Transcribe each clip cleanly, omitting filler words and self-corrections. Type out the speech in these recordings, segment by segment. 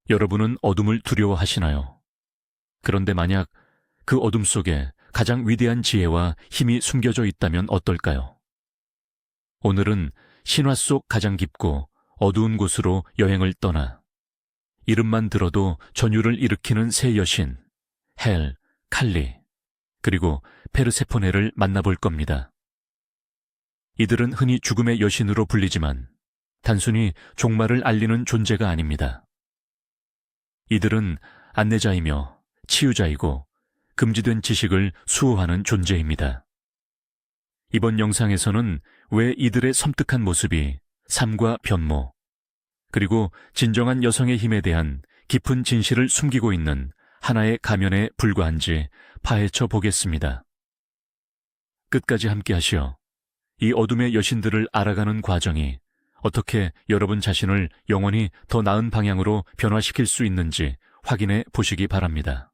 여러분은 어둠을 두려워하시나요? 그런데 만약 그 어둠 속에 가장 위대한 지혜와 힘이 숨겨져 있다면 어떨까요? 오늘은 신화 속 가장 깊고 어두운 곳으로 여행을 떠나 이름만 들어도 전율을 일으키는 새 여신, 헬, 칼리, 그리고 페르세포네를 만나볼 겁니다. 이들은 흔히 죽음의 여신으로 불리지만 단순히 종말을 알리는 존재가 아닙니다. 이들은 안내자이며 치유자이고 금지된 지식을 수호하는 존재입니다. 이번 영상에서는 왜 이들의 섬뜩한 모습이 삶과 변모, 그리고 진정한 여성의 힘에 대한 깊은 진실을 숨기고 있는 하나의 가면에 불과한지 파헤쳐 보겠습니다. 끝까지 함께 하시어 이 어둠의 여신들을 알아가는 과정이 어떻게 여러분 자신을 영원히 더 나은 방향으로 변화시킬 수 있는지 확인해 보시기 바랍니다.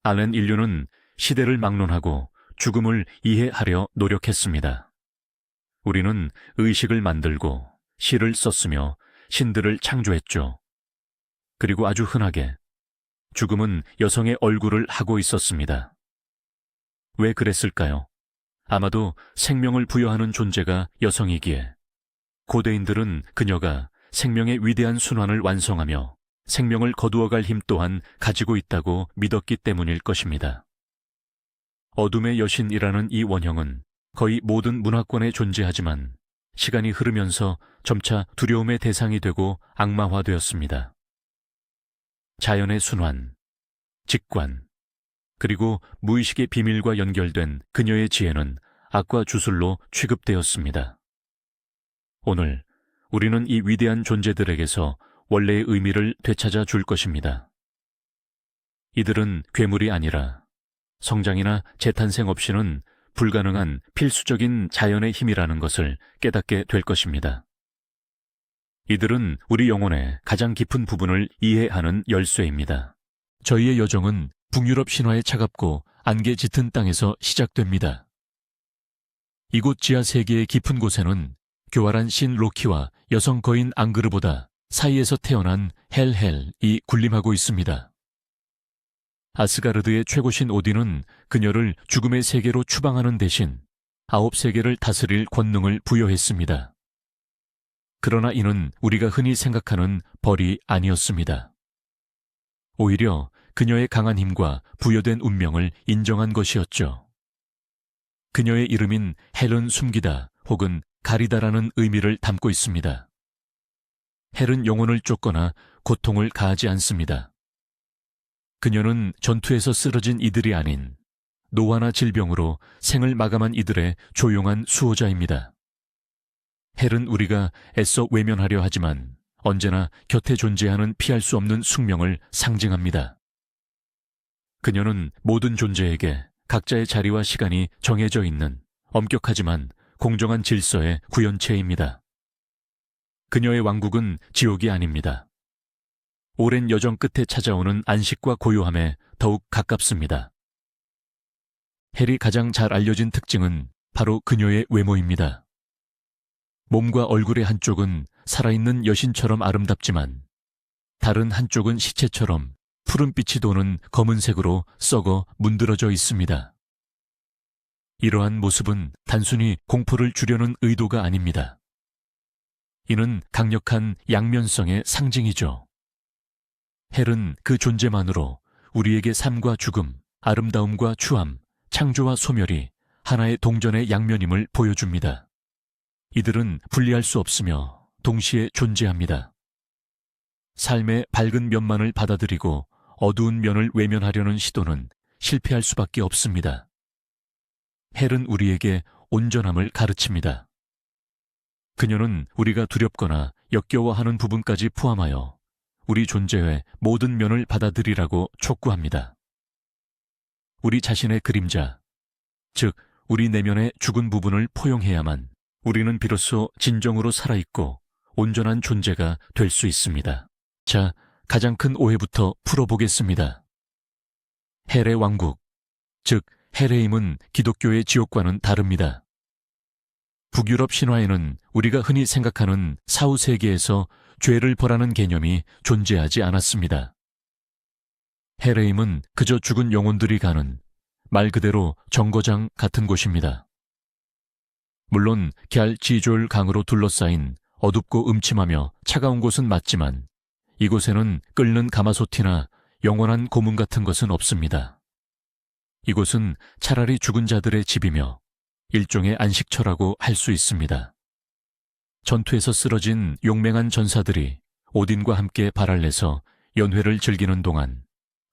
아는 인류는 시대를 막론하고 죽음을 이해하려 노력했습니다. 우리는 의식을 만들고 시를 썼으며 신들을 창조했죠. 그리고 아주 흔하게 죽음은 여성의 얼굴을 하고 있었습니다. 왜 그랬을까요? 아마도 생명을 부여하는 존재가 여성이기에 고대인들은 그녀가 생명의 위대한 순환을 완성하며 생명을 거두어갈 힘 또한 가지고 있다고 믿었기 때문일 것입니다. 어둠의 여신이라는 이 원형은 거의 모든 문화권에 존재하지만 시간이 흐르면서 점차 두려움의 대상이 되고 악마화되었습니다. 자연의 순환, 직관, 그리고 무의식의 비밀과 연결된 그녀의 지혜는 악과 주술로 취급되었습니다. 오늘 우리는 이 위대한 존재들에게서 원래의 의미를 되찾아 줄 것입니다. 이들은 괴물이 아니라 성장이나 재탄생 없이는 불가능한 필수적인 자연의 힘이라는 것을 깨닫게 될 것입니다. 이들은 우리 영혼의 가장 깊은 부분을 이해하는 열쇠입니다. 저희의 여정은 북유럽 신화의 차갑고 안개 짙은 땅에서 시작됩니다. 이곳 지하 세계의 깊은 곳에는 교활한 신 로키와 여성 거인 앙그르보다 사이에서 태어난 헬헬이 군림하고 있습니다. 아스가르드의 최고신 오딘은 그녀를 죽음의 세계로 추방하는 대신 9세계를 다스릴 권능을 부여했습니다. 그러나 이는 우리가 흔히 생각하는 벌이 아니었습니다. 오히려 그녀의 강한 힘과 부여된 운명을 인정한 것이었죠. 그녀의 이름인 헬은 숨기다 혹은 가리다라는 의미를 담고 있습니다. 헬은 영혼을 쫓거나 고통을 가하지 않습니다. 그녀는 전투에서 쓰러진 이들이 아닌 노화나 질병으로 생을 마감한 이들의 조용한 수호자입니다. 헬은 우리가 애써 외면하려 하지만 언제나 곁에 존재하는 피할 수 없는 숙명을 상징합니다. 그녀는 모든 존재에게 각자의 자리와 시간이 정해져 있는 엄격하지만 공정한 질서의 구현체입니다. 그녀의 왕국은 지옥이 아닙니다. 오랜 여정 끝에 찾아오는 안식과 고요함에 더욱 가깝습니다. 헬이 가장 잘 알려진 특징은 바로 그녀의 외모입니다. 몸과 얼굴의 한쪽은 살아있는 여신처럼 아름답지만 다른 한쪽은 시체처럼 푸른빛이 도는 검은색으로 썩어 문드러져 있습니다. 이러한 모습은 단순히 공포를 주려는 의도가 아닙니다. 이는 강력한 양면성의 상징이죠. 헬은 그 존재만으로 우리에게 삶과 죽음, 아름다움과 추함, 창조와 소멸이 하나의 동전의 양면임을 보여줍니다. 이들은 분리할 수 없으며 동시에 존재합니다. 삶의 밝은 면만을 받아들이고 어두운 면을 외면하려는 시도는 실패할 수밖에 없습니다. 헬은 우리에게 온전함을 가르칩니다. 그녀는 우리가 두렵거나 역겨워하는 부분까지 포함하여 우리 존재의 모든 면을 받아들이라고 촉구합니다. 우리 자신의 그림자, 즉 우리 내면의 죽은 부분을 포용해야만 우리는 비로소 진정으로 살아있고 온전한 존재가 될 수 있습니다. 자, 가장 큰 오해부터 풀어보겠습니다. 헬의 왕국, 즉 헬의 힘은 기독교의 지옥과는 다릅니다. 북유럽 신화에는 우리가 흔히 생각하는 사후 세계에서 죄를 벌하는 개념이 존재하지 않았습니다. 헬헤임은 그저 죽은 영혼들이 가는 말 그대로 정거장 같은 곳입니다. 물론 갤지졸 강으로 둘러싸인 어둡고 음침하며 차가운 곳은 맞지만 이곳에는 끓는 가마솥이나 영원한 고문 같은 것은 없습니다. 이곳은 차라리 죽은 자들의 집이며 일종의 안식처라고 할 수 있습니다. 전투에서 쓰러진 용맹한 전사들이 오딘과 함께 발을 내서 연회를 즐기는 동안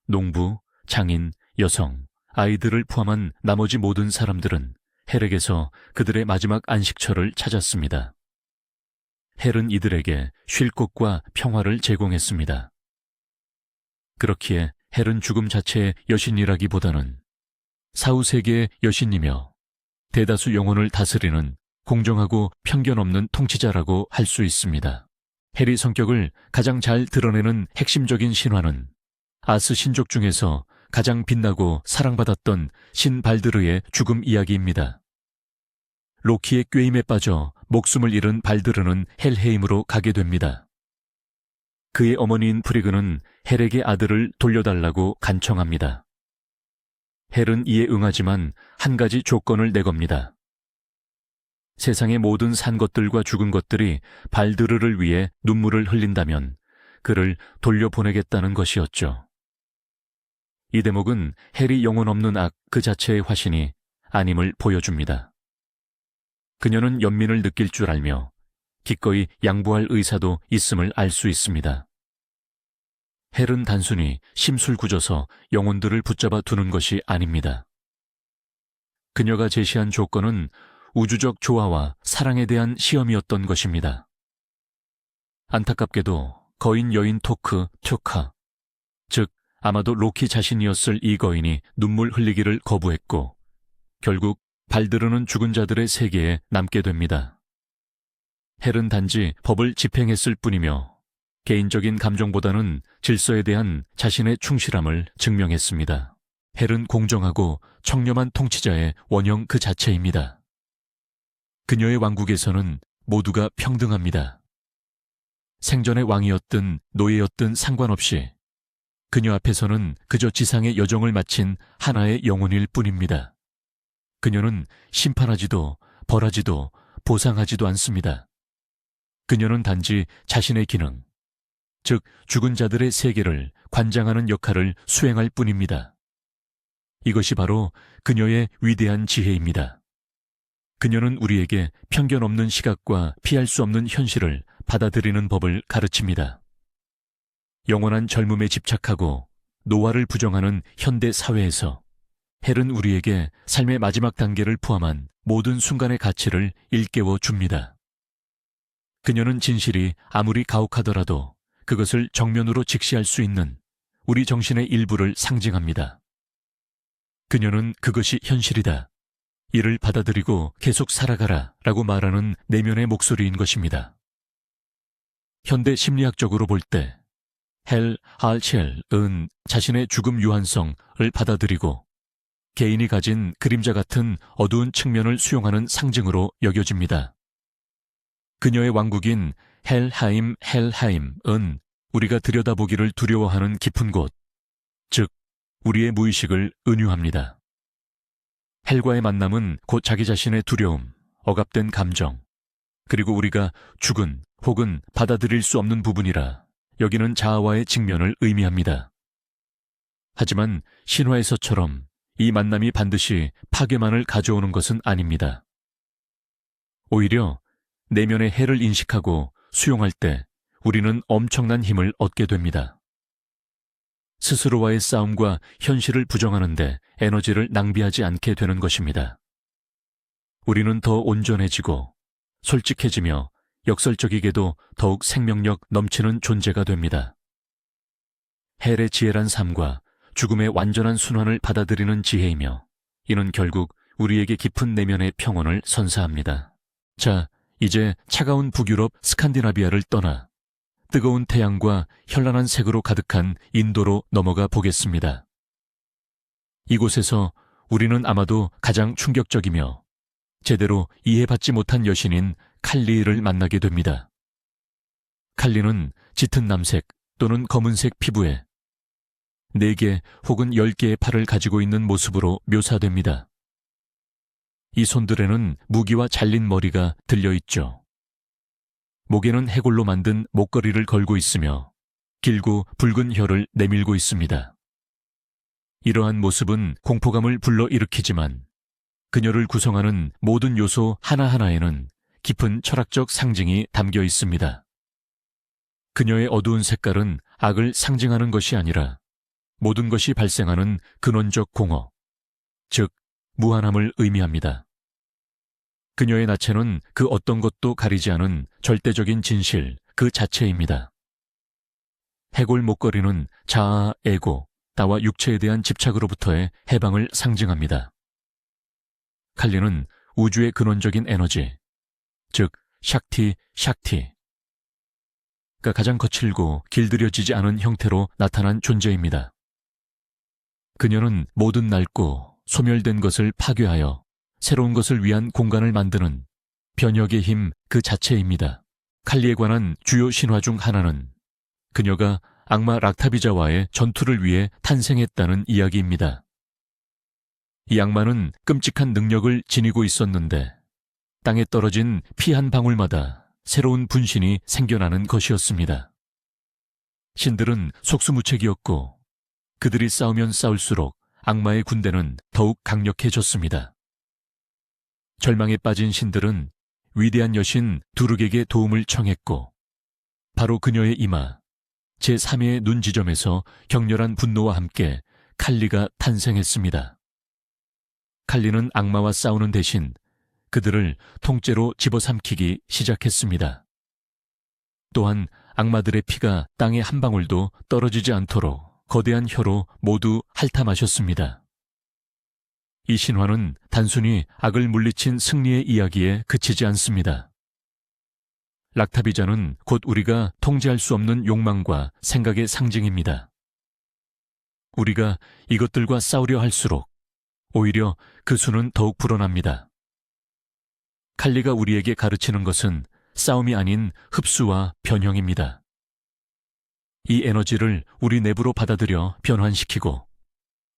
농부, 장인, 여성, 아이들을 포함한 나머지 모든 사람들은 헬에게서 그들의 마지막 안식처를 찾았습니다. 헬은 이들에게 쉴 곳과 평화를 제공했습니다. 그렇기에 헬은 죽음 자체의 여신이라기보다는 사후세계의 여신이며 대다수 영혼을 다스리는 공정하고 편견 없는 통치자라고 할 수 있습니다. 헬의 성격을 가장 잘 드러내는 핵심적인 신화는 아스 신족 중에서 가장 빛나고 사랑받았던 신 발드르의 죽음 이야기입니다. 로키의 꾀임에 빠져 목숨을 잃은 발드르는 헬헤임으로 가게 됩니다. 그의 어머니인 프리그는 헬에게 아들을 돌려달라고 간청합니다. 헬은 이에 응하지만 한 가지 조건을 내겁니다. 세상의 모든 산 것들과 죽은 것들이 발드르를 위해 눈물을 흘린다면 그를 돌려보내겠다는 것이었죠. 이 대목은 헬이 영혼 없는 악 그 자체의 화신이 아님을 보여줍니다. 그녀는 연민을 느낄 줄 알며 기꺼이 양보할 의사도 있음을 알 수 있습니다. 헬은 단순히 심술궂어서 영혼들을 붙잡아 두는 것이 아닙니다. 그녀가 제시한 조건은 우주적 조화와 사랑에 대한 시험이었던 것입니다. 안타깝게도 거인 여인 토크, 튜카, 즉 아마도 로키 자신이었을 이 거인이 눈물 흘리기를 거부했고 결국 발드르는 죽은 자들의 세계에 남게 됩니다. 헬은 단지 법을 집행했을 뿐이며 개인적인 감정보다는 질서에 대한 자신의 충실함을 증명했습니다. 헬은 공정하고 청렴한 통치자의 원형 그 자체입니다. 그녀의 왕국에서는 모두가 평등합니다. 생전의 왕이었든 노예였든 상관없이 그녀 앞에서는 그저 지상의 여정을 마친 하나의 영혼일 뿐입니다. 그녀는 심판하지도 벌하지도 보상하지도 않습니다. 그녀는 단지 자신의 기능, 즉 죽은 자들의 세계를 관장하는 역할을 수행할 뿐입니다. 이것이 바로 그녀의 위대한 지혜입니다. 그녀는 우리에게 편견 없는 시각과 피할 수 없는 현실을 받아들이는 법을 가르칩니다. 영원한 젊음에 집착하고 노화를 부정하는 현대 사회에서 헬은 우리에게 삶의 마지막 단계를 포함한 모든 순간의 가치를 일깨워 줍니다. 그녀는 진실이 아무리 가혹하더라도 그것을 정면으로 직시할 수 있는 우리 정신의 일부를 상징합니다. 그녀는 그것이 현실이다. 이를 받아들이고 계속 살아가라 라고 말하는 내면의 목소리인 것입니다. 현대 심리학적으로 볼 때 헬 할첼은 자신의 죽음 유한성을 받아들이고 개인이 가진 그림자 같은 어두운 측면을 수용하는 상징으로 여겨집니다. 그녀의 왕국인 헬하임은 우리가 들여다보기를 두려워하는 깊은 곳, 즉 우리의 무의식을 은유합니다. 헬과의 만남은 곧 자기 자신의 두려움, 억압된 감정, 그리고 우리가 죽은 혹은 받아들일 수 없는 부분이라 여기는 자아와의 직면을 의미합니다. 하지만 신화에서처럼 이 만남이 반드시 파괴만을 가져오는 것은 아닙니다. 오히려 내면의 해를 인식하고 수용할 때 우리는 엄청난 힘을 얻게 됩니다. 스스로와의 싸움과 현실을 부정하는데 에너지를 낭비하지 않게 되는 것입니다. 우리는 더 온전해지고 솔직해지며 역설적이게도 더욱 생명력 넘치는 존재가 됩니다. 헬의 지혜란 삶과 죽음의 완전한 순환을 받아들이는 지혜이며 이는 결국 우리에게 깊은 내면의 평온을 선사합니다. 자, 이제 차가운 북유럽 스칸디나비아를 떠나 뜨거운 태양과 현란한 색으로 가득한 인도로 넘어가 보겠습니다. 이곳에서 우리는 아마도 가장 충격적이며 제대로 이해받지 못한 여신인 칼리를 만나게 됩니다. 칼리는 짙은 남색 또는 검은색 피부에 4개 혹은 10개의 팔을 가지고 있는 모습으로 묘사됩니다. 이 손들에는 무기와 잘린 머리가 들려있죠. 목에는 해골로 만든 목걸이를 걸고 있으며 길고 붉은 혀를 내밀고 있습니다. 이러한 모습은 공포감을 불러일으키지만 그녀를 구성하는 모든 요소 하나하나에는 깊은 철학적 상징이 담겨 있습니다. 그녀의 어두운 색깔은 악을 상징하는 것이 아니라 모든 것이 발생하는 근원적 공허, 즉 무한함을 의미합니다. 그녀의 나체는 그 어떤 것도 가리지 않은 절대적인 진실 그 자체입니다. 해골 목걸이는 자아, 에고, 나와 육체에 대한 집착으로부터의 해방을 상징합니다. 칼리는 우주의 근원적인 에너지, 즉 샥티가 가장 거칠고 길들여지지 않은 형태로 나타난 존재입니다. 그녀는 모든 낡고 소멸된 것을 파괴하여 새로운 것을 위한 공간을 만드는 변혁의 힘 그 자체입니다. 칼리에 관한 주요 신화 중 하나는 그녀가 악마 락타비자와의 전투를 위해 탄생했다는 이야기입니다. 이 악마는 끔찍한 능력을 지니고 있었는데 땅에 떨어진 피 한 방울마다 새로운 분신이 생겨나는 것이었습니다. 신들은 속수무책이었고 그들이 싸우면 싸울수록 악마의 군대는 더욱 강력해졌습니다. 절망에 빠진 신들은 위대한 여신 두룩에게 도움을 청했고 바로 그녀의 이마 제3의 눈 지점에서 격렬한 분노와 함께 칼리가 탄생했습니다. 칼리는 악마와 싸우는 대신 그들을 통째로 집어삼키기 시작했습니다. 또한 악마들의 피가 땅에 한 방울도 떨어지지 않도록 거대한 혀로 모두 핥아마셨습니다. 이 신화는 단순히 악을 물리친 승리의 이야기에 그치지 않습니다. 락타비자는 곧 우리가 통제할 수 없는 욕망과 생각의 상징입니다. 우리가 이것들과 싸우려 할수록 오히려 그 수는 더욱 불어납니다. 칼리가 우리에게 가르치는 것은 싸움이 아닌 흡수와 변형입니다. 이 에너지를 우리 내부로 받아들여 변환시키고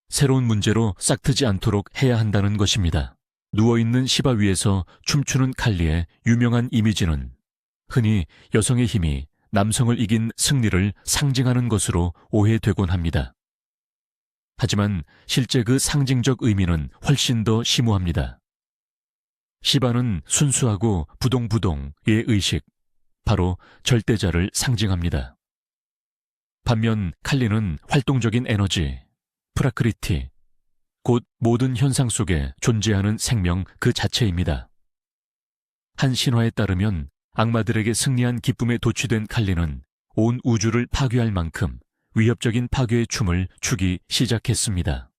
새로운 문제로 싹트지 않도록 해야 한다는 것입니다. 누워있는 시바 위에서 춤추는 칼리의 유명한 이미지는 흔히 여성의 힘이 남성을 이긴 승리를 상징하는 것으로 오해되곤 합니다. 하지만 실제 그 상징적 의미는 훨씬 더 심오합니다. 시바는 순수하고 부동부동의 의식, 바로 절대자를 상징합니다. 반면 칼리는 활동적인 에너지, 프라크리티, 곧 모든 현상 속에 존재하는 생명 그 자체입니다. 한 신화에 따르면 악마들에게 승리한 기쁨에 도취된 칼리는 온 우주를 파괴할 만큼 위협적인 파괴의 춤을 추기 시작했습니다.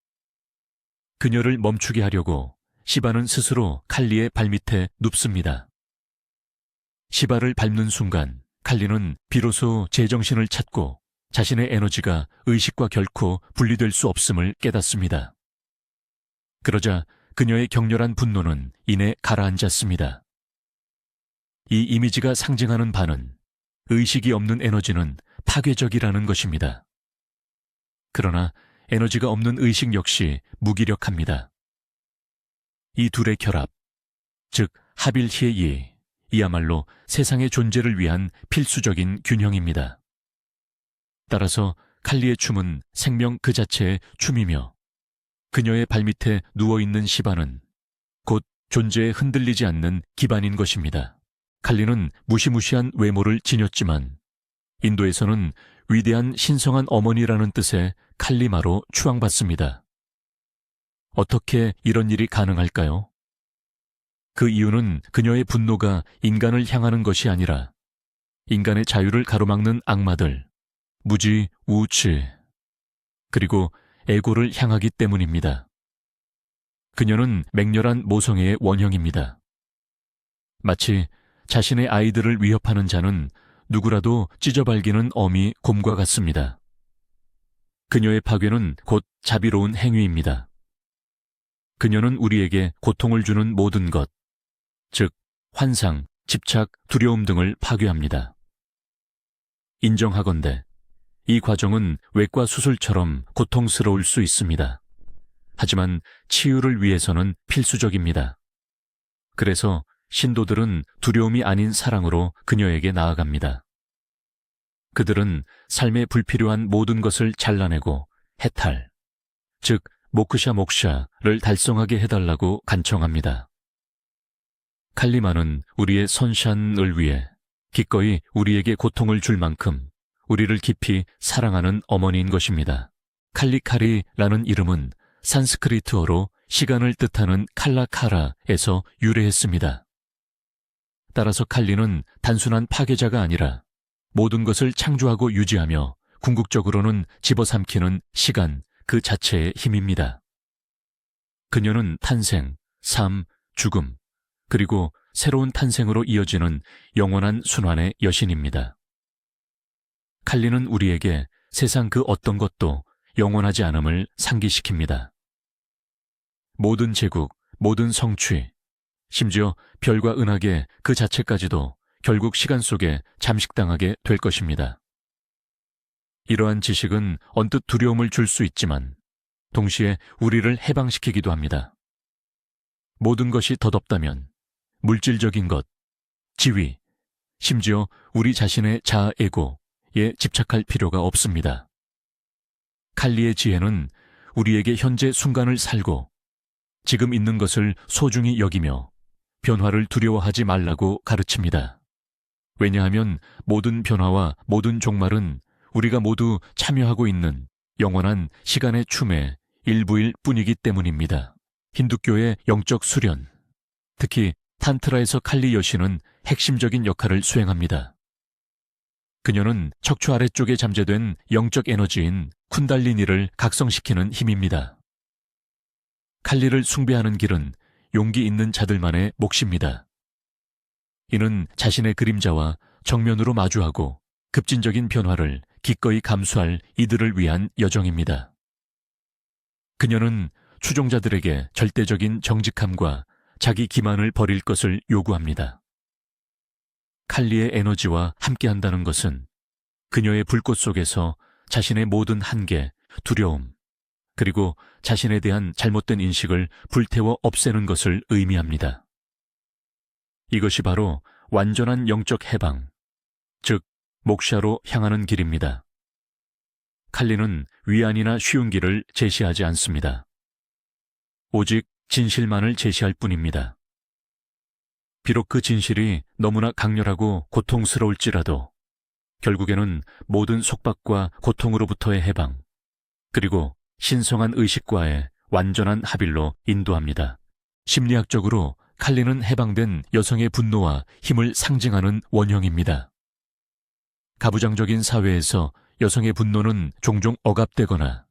그녀를 멈추게 하려고 시바는 스스로 칼리의 발밑에 눕습니다. 시바를 밟는 순간 칼리는 비로소 제정신을 찾고 자신의 에너지가 의식과 결코 분리될 수 없음을 깨닫습니다. 그러자 그녀의 격렬한 분노는 이내 가라앉았습니다. 이 이미지가 상징하는 바는 의식이 없는 에너지는 파괴적이라는 것입니다. 그러나 에너지가 없는 의식 역시 무기력합니다. 이 둘의 결합, 즉 하빌히에이, 이야말로 세상의 존재를 위한 필수적인 균형입니다. 따라서 칼리의 춤은 생명 그 자체의 춤이며 그녀의 발밑에 누워있는 시바는 곧 존재에 흔들리지 않는 기반인 것입니다. 칼리는 무시무시한 외모를 지녔지만 인도에서는 위대한 신성한 어머니라는 뜻의 칼리마로 추앙받습니다. 어떻게 이런 일이 가능할까요? 그 이유는 그녀의 분노가 인간을 향하는 것이 아니라 인간의 자유를 가로막는 악마들, 무지, 우치, 그리고 에고를 향하기 때문입니다. 그녀는 맹렬한 모성애의 원형입니다. 마치 자신의 아이들을 위협하는 자는 누구라도 찢어발기는 어미 곰과 같습니다. 그녀의 파괴는 곧 자비로운 행위입니다. 그녀는 우리에게 고통을 주는 모든 것, 즉 환상, 집착, 두려움 등을 파괴합니다. 인정하건대 이 과정은 외과 수술처럼 고통스러울 수 있습니다. 하지만 치유를 위해서는 필수적입니다. 그래서 신도들은 두려움이 아닌 사랑으로 그녀에게 나아갑니다. 그들은 삶에 불필요한 모든 것을 잘라내고 해탈, 즉 모크샤 목샤를 달성하게 해달라고 간청합니다. 칼리마는 우리의 선샤를 위해 기꺼이 우리에게 고통을 줄 만큼 우리를 깊이 사랑하는 어머니인 것입니다. 칼리카리라는 이름은 산스크리트어로 시간을 뜻하는 칼라카라에서 유래했습니다. 따라서 칼리는 단순한 파괴자가 아니라 모든 것을 창조하고 유지하며 궁극적으로는 집어삼키는 시간 그 자체의 힘입니다. 그녀는 탄생, 삶, 죽음, 그리고 새로운 탄생으로 이어지는 영원한 순환의 여신입니다. 칼리는 우리에게 세상 그 어떤 것도 영원하지 않음을 상기시킵니다. 모든 제국, 모든 성취, 심지어 별과 은하계 그 자체까지도 결국 시간 속에 잠식당하게 될 것입니다. 이러한 지식은 언뜻 두려움을 줄 수 있지만 동시에 우리를 해방시키기도 합니다. 모든 것이 덧없다면 물질적인 것, 지위, 심지어 우리 자신의 자아 에고에 집착할 필요가 없습니다. 칼리의 지혜는 우리에게 현재 순간을 살고 지금 있는 것을 소중히 여기며 변화를 두려워하지 말라고 가르칩니다. 왜냐하면 모든 변화와 모든 종말은 우리가 모두 참여하고 있는 영원한 시간의 춤의 일부일 뿐이기 때문입니다. 힌두교의 영적 수련, 특히 탄트라에서 칼리 여신은 핵심적인 역할을 수행합니다. 그녀는 척추 아래쪽에 잠재된 영적 에너지인 쿤달리니를 각성시키는 힘입니다. 칼리를 숭배하는 길은 용기 있는 자들만의 몫입니다. 이는 자신의 그림자와 정면으로 마주하고 급진적인 변화를 기꺼이 감수할 이들을 위한 여정입니다. 그녀는 추종자들에게 절대적인 정직함과 자기 기만을 버릴 것을 요구합니다. 칼리의 에너지와 함께한다는 것은 그녀의 불꽃 속에서 자신의 모든 한계, 두려움, 그리고 자신에 대한 잘못된 인식을 불태워 없애는 것을 의미합니다. 이것이 바로 완전한 영적 해방, 즉 목샤로 향하는 길입니다. 칼리는 위안이나 쉬운 길을 제시하지 않습니다. 오직 진실만을 제시할 뿐입니다. 비록 그 진실이 너무나 강렬하고 고통스러울지라도 결국에는 모든 속박과 고통으로부터의 해방, 그리고 신성한 의식과의 완전한 합일로 인도합니다. 심리학적으로 칼리는 해방된 여성의 분노와 힘을 상징하는 원형입니다. 가부장적인 사회에서 여성의 분노는 종종 억압되거나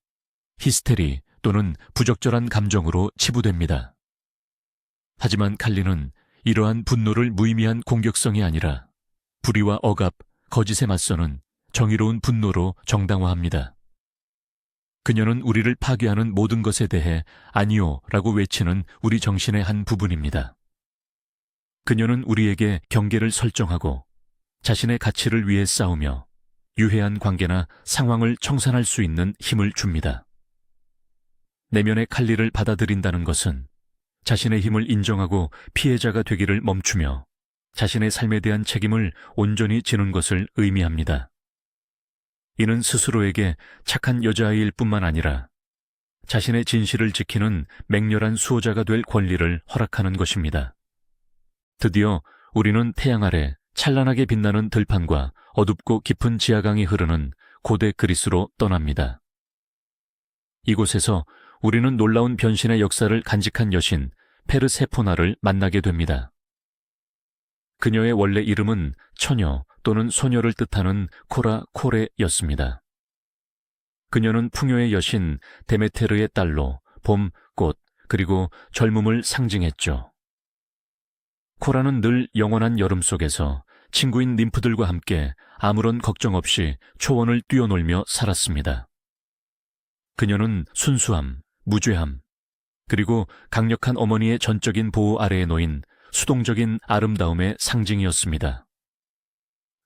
히스테리 또는 부적절한 감정으로 치부됩니다. 하지만 칼리는 이러한 분노를 무의미한 공격성이 아니라 불의와 억압, 거짓에 맞서는 정의로운 분노로 정당화합니다. 그녀는 우리를 파괴하는 모든 것에 대해 아니요라고 외치는 우리 정신의 한 부분입니다. 그녀는 우리에게 경계를 설정하고 자신의 가치를 위해 싸우며 유해한 관계나 상황을 청산할 수 있는 힘을 줍니다. 내면의 칼리를 받아들인다는 것은 자신의 힘을 인정하고 피해자가 되기를 멈추며 자신의 삶에 대한 책임을 온전히 지는 것을 의미합니다. 이는 스스로에게 착한 여자아이일 뿐만 아니라 자신의 진실을 지키는 맹렬한 수호자가 될 권리를 허락하는 것입니다. 드디어 우리는 태양 아래 찬란하게 빛나는 들판과 어둡고 깊은 지하강이 흐르는 고대 그리스로 떠납니다. 이곳에서 우리는 놀라운 변신의 역사를 간직한 여신 페르세포나를 만나게 됩니다. 그녀의 원래 이름은 처녀 또는 소녀를 뜻하는 코라 코레였습니다. 그녀는 풍요의 여신 데메테르의 딸로 봄, 꽃, 그리고 젊음을 상징했죠. 코라는 늘 영원한 여름 속에서 친구인 님프들과 함께 아무런 걱정 없이 초원을 뛰어놀며 살았습니다. 그녀는 순수함, 무죄함, 그리고 강력한 어머니의 전적인 보호 아래에 놓인 수동적인 아름다움의 상징이었습니다.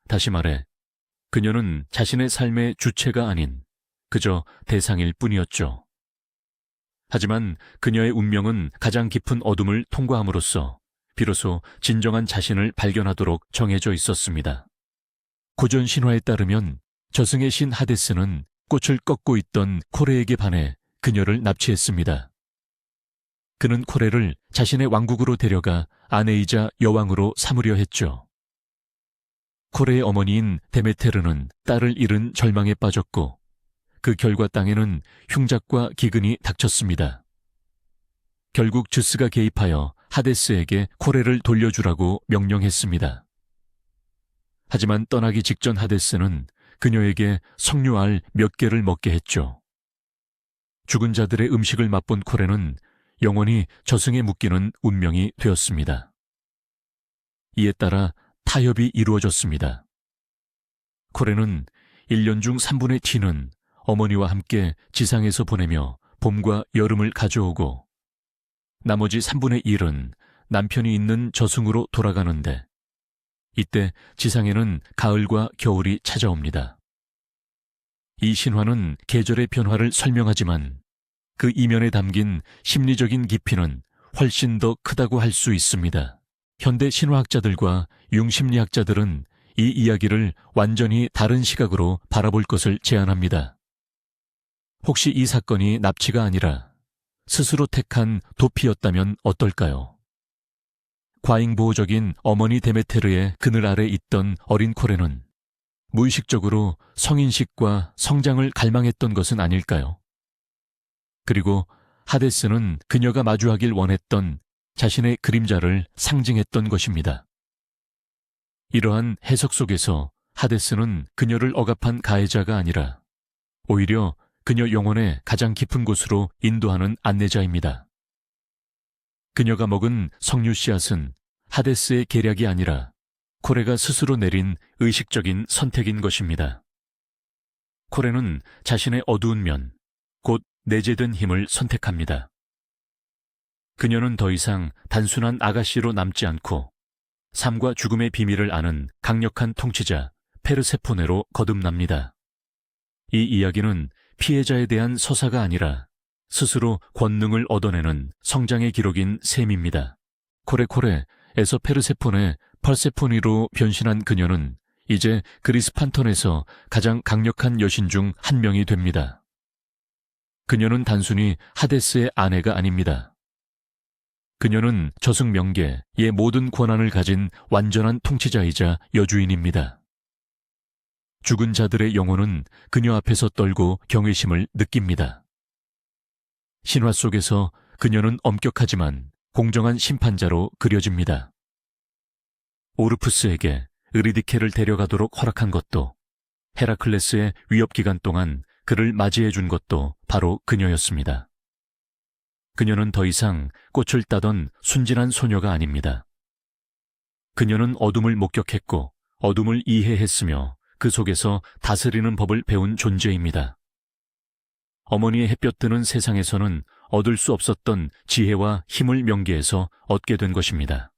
다시 말해, 그녀는 자신의 삶의 주체가 아닌 그저 대상일 뿐이었죠. 하지만 그녀의 운명은 가장 깊은 어둠을 통과함으로써 비로소 진정한 자신을 발견하도록 정해져 있었습니다. 고전 신화에 따르면 저승의 신 하데스는 꽃을 꺾고 있던 코레에게 반해 그녀를 납치했습니다. 그는 코레를 자신의 왕국으로 데려가 아내이자 여왕으로 삼으려 했죠. 코레의 어머니인 데메테르는 딸을 잃은 절망에 빠졌고 그 결과 땅에는 흉작과 기근이 닥쳤습니다. 결국 즈스가 개입하여 하데스에게 코레를 돌려주라고 명령했습니다. 하지만 떠나기 직전 하데스는 그녀에게 석류알 몇 개를 먹게 했죠. 죽은 자들의 음식을 맛본 코레는 영원히 저승에 묶이는 운명이 되었습니다. 이에 따라 타협이 이루어졌습니다. 코레는 1년 중 3분의 T는 어머니와 함께 지상에서 보내며 봄과 여름을 가져오고 나머지 3분의 1은 남편이 있는 저승으로 돌아가는데 이때 지상에는 가을과 겨울이 찾아옵니다. 이 신화는 계절의 변화를 설명하지만 그 이면에 담긴 심리적인 깊이는 훨씬 더 크다고 할 수 있습니다. 현대 신화학자들과 융심리학자들은 이 이야기를 완전히 다른 시각으로 바라볼 것을 제안합니다. 혹시 이 사건이 납치가 아니라 스스로 택한 도피였다면 어떨까요? 과잉보호적인 어머니 데메테르의 그늘 아래 있던 어린 코레는 무의식적으로 성인식과 성장을 갈망했던 것은 아닐까요? 그리고 하데스는 그녀가 마주하길 원했던 자신의 그림자를 상징했던 것입니다. 이러한 해석 속에서 하데스는 그녀를 억압한 가해자가 아니라 오히려 그녀 영혼의 가장 깊은 곳으로 인도하는 안내자입니다. 그녀가 먹은 석류 씨앗은 하데스의 계략이 아니라 코레가 스스로 내린 의식적인 선택인 것입니다. 코레는 자신의 어두운 면, 곧 내재된 힘을 선택합니다. 그녀는 더 이상 단순한 아가씨로 남지 않고 삶과 죽음의 비밀을 아는 강력한 통치자 페르세포네로 거듭납니다. 이 이야기는 피해자에 대한 서사가 아니라 스스로 권능을 얻어내는 성장의 기록인 셈입니다. 코레코레에서 페르세포네, 펄세포니로 변신한 그녀는 이제 그리스 판턴에서 가장 강력한 여신 중 한 명이 됩니다. 그녀는 단순히 하데스의 아내가 아닙니다. 그녀는 저승 명계의 모든 권한을 가진 완전한 통치자이자 여주인입니다. 죽은 자들의 영혼은 그녀 앞에서 떨고 경외심을 느낍니다. 신화 속에서 그녀는 엄격하지만 공정한 심판자로 그려집니다. 오르푸스에게 으리디케를 데려가도록 허락한 것도 헤라클레스의 위협 기간 동안 그를 맞이해 준 것도 바로 그녀였습니다. 그녀는 더 이상 꽃을 따던 순진한 소녀가 아닙니다. 그녀는 어둠을 목격했고 어둠을 이해했으며 그 속에서 다스리는 법을 배운 존재입니다. 어머니의 햇볕 드는 세상에서는 얻을 수 없었던 지혜와 힘을 명계에서 얻게 된 것입니다.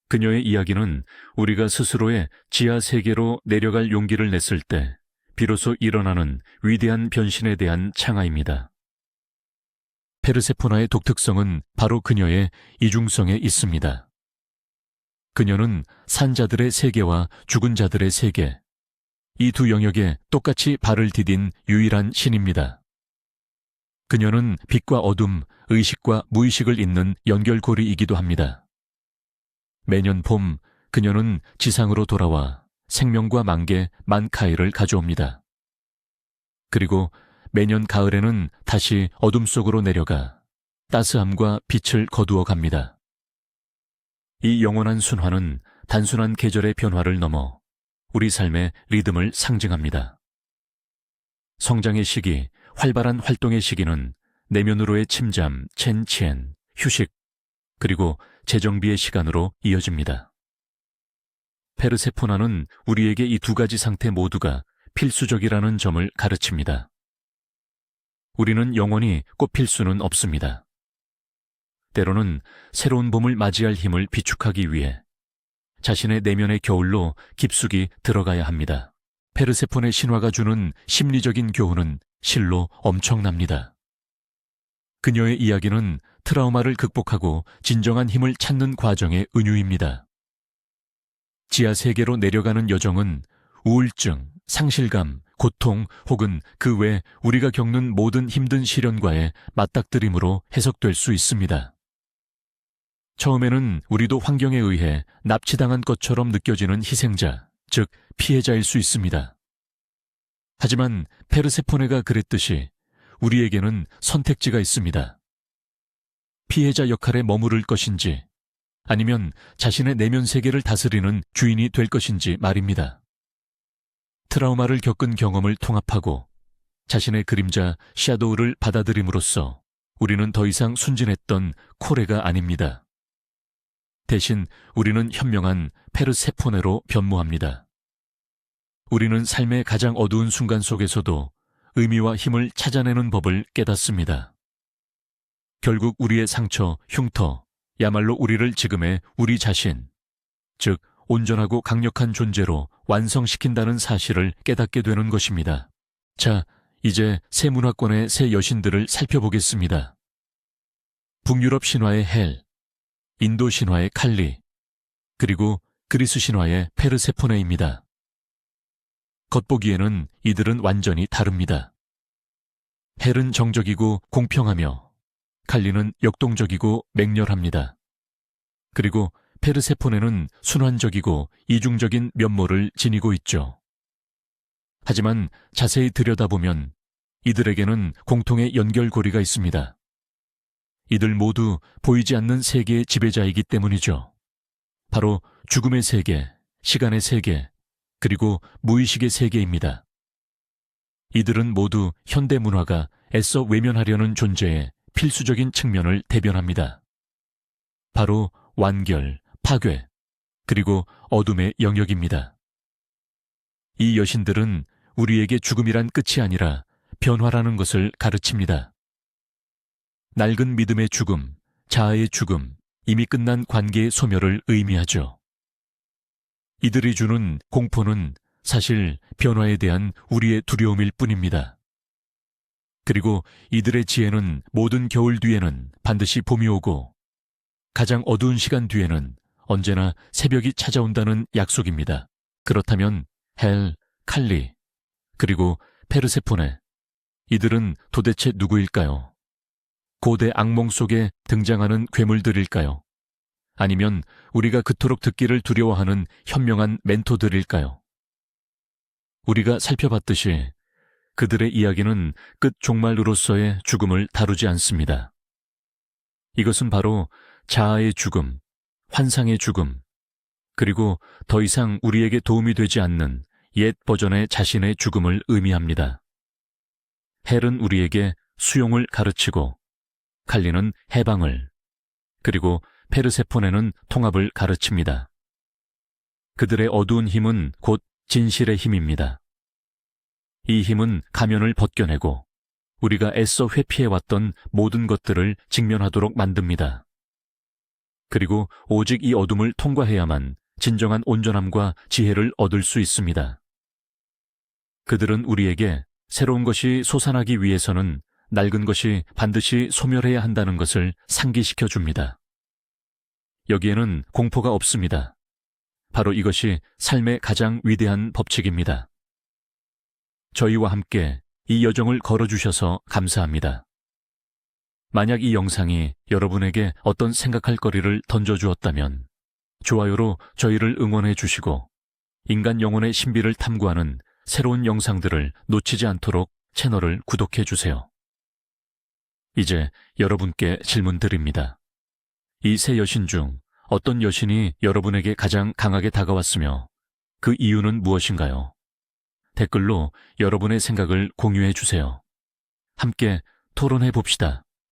그녀의 이야기는 우리가 스스로의 지하 세계로 내려갈 용기를 냈을 때 비로소 일어나는 위대한 변신에 대한 창화입니다. 페르세포나의 독특성은 바로 그녀의 이중성에 있습니다. 그녀는 산자들의 세계와 죽은 자들의 세계, 이 두 영역에 똑같이 발을 디딘 유일한 신입니다. 그녀는 빛과 어둠, 의식과 무의식을 잇는 연결고리이기도 합니다. 매년 봄, 그녀는 지상으로 돌아와 생명과 만개, 만카이를 가져옵니다. 그리고 매년 가을에는 다시 어둠 속으로 내려가 따스함과 빛을 거두어 갑니다. 이 영원한 순환은 단순한 계절의 변화를 넘어 우리 삶의 리듬을 상징합니다. 성장의 시기, 활발한 활동의 시기는 내면으로의 침잠, 첸치엔, 휴식, 그리고 재정비의 시간으로 이어집니다. 페르세포나는 우리에게 이 두 가지 상태 모두가 필수적이라는 점을 가르칩니다. 우리는 영원히 꽃필 수는 없습니다. 때로는 새로운 봄을 맞이할 힘을 비축하기 위해 자신의 내면의 겨울로 깊숙이 들어가야 합니다. 페르세폰의 신화가 주는 심리적인 교훈은 실로 엄청납니다. 그녀의 이야기는 트라우마를 극복하고 진정한 힘을 찾는 과정의 은유입니다. 지하 세계로 내려가는 여정은 우울증, 상실감, 고통 혹은 그 외 우리가 겪는 모든 힘든 시련과의 맞닥뜨림으로 해석될 수 있습니다. 처음에는 우리도 환경에 의해 납치당한 것처럼 느껴지는 희생자, 즉 피해자일 수 있습니다. 하지만 페르세포네가 그랬듯이 우리에게는 선택지가 있습니다. 피해자 역할에 머무를 것인지 아니면 자신의 내면 세계를 다스리는 주인이 될 것인지 말입니다. 트라우마를 겪은 경험을 통합하고 자신의 그림자 샤도우를 받아들임으로써 우리는 더 이상 순진했던 코레가 아닙니다. 대신 우리는 현명한 페르세포네로 변모합니다. 우리는 삶의 가장 어두운 순간 속에서도 의미와 힘을 찾아내는 법을 깨닫습니다. 결국 우리의 상처, 흉터, 야말로 우리를 지금의 우리 자신, 즉 온전하고 강력한 존재로 완성시킨다는 사실을 깨닫게 되는 것입니다. 자, 이제 새 문화권의 새 여신들을 살펴보겠습니다. 북유럽 신화의 헬, 인도 신화의 칼리, 그리고 그리스 신화의 페르세포네입니다. 겉보기에는 이들은 완전히 다릅니다. 헬은 정적이고 공평하며 칼리는 역동적이고 맹렬합니다. 그리고 페르세포네는 순환적이고 이중적인 면모를 지니고 있죠. 하지만 자세히 들여다보면 이들에게는 공통의 연결고리가 있습니다. 이들 모두 보이지 않는 세계의 지배자이기 때문이죠. 바로 죽음의 세계, 시간의 세계, 그리고 무의식의 세계입니다. 이들은 모두 현대 문화가 애써 외면하려는 존재의 필수적인 측면을 대변합니다. 바로 완결, 파괴, 그리고 어둠의 영역입니다. 이 여신들은 우리에게 죽음이란 끝이 아니라 변화라는 것을 가르칩니다. 낡은 믿음의 죽음, 자아의 죽음, 이미 끝난 관계의 소멸을 의미하죠. 이들이 주는 공포는 사실 변화에 대한 우리의 두려움일 뿐입니다. 그리고 이들의 지혜는 모든 겨울 뒤에는 반드시 봄이 오고 가장 어두운 시간 뒤에는 언제나 새벽이 찾아온다는 약속입니다. 그렇다면 헬, 칼리, 그리고 페르세포네, 이들은 도대체 누구일까요? 고대 악몽 속에 등장하는 괴물들일까요? 아니면 우리가 그토록 듣기를 두려워하는 현명한 멘토들일까요? 우리가 살펴봤듯이 그들의 이야기는 끝 종말로서의 죽음을 다루지 않습니다. 이것은 바로 자아의 죽음, 환상의 죽음, 그리고 더 이상 우리에게 도움이 되지 않는 옛 버전의 자신의 죽음을 의미합니다. 헬은 우리에게 수용을 가르치고 칼리는 해방을, 그리고 페르세포네는 통합을 가르칩니다. 그들의 어두운 힘은 곧 진실의 힘입니다. 이 힘은 가면을 벗겨내고 우리가 애써 회피해왔던 모든 것들을 직면하도록 만듭니다. 그리고 오직 이 어둠을 통과해야만 진정한 온전함과 지혜를 얻을 수 있습니다. 그들은 우리에게 새로운 것이 솟아나기 위해서는 낡은 것이 반드시 소멸해야 한다는 것을 상기시켜 줍니다. 여기에는 공포가 없습니다. 바로 이것이 삶의 가장 위대한 법칙입니다. 저희와 함께 이 여정을 걸어주셔서 감사합니다. 만약 이 영상이 여러분에게 어떤 생각할 거리를 던져주었다면 좋아요로 저희를 응원해 주시고 인간 영혼의 신비를 탐구하는 새로운 영상들을 놓치지 않도록 채널을 구독해 주세요. 이제 여러분께 질문 드립니다. 이 세 여신 중 어떤 여신이 여러분에게 가장 강하게 다가왔으며 그 이유는 무엇인가요? 댓글로 여러분의 생각을 공유해 주세요. 함께 토론해 봅시다.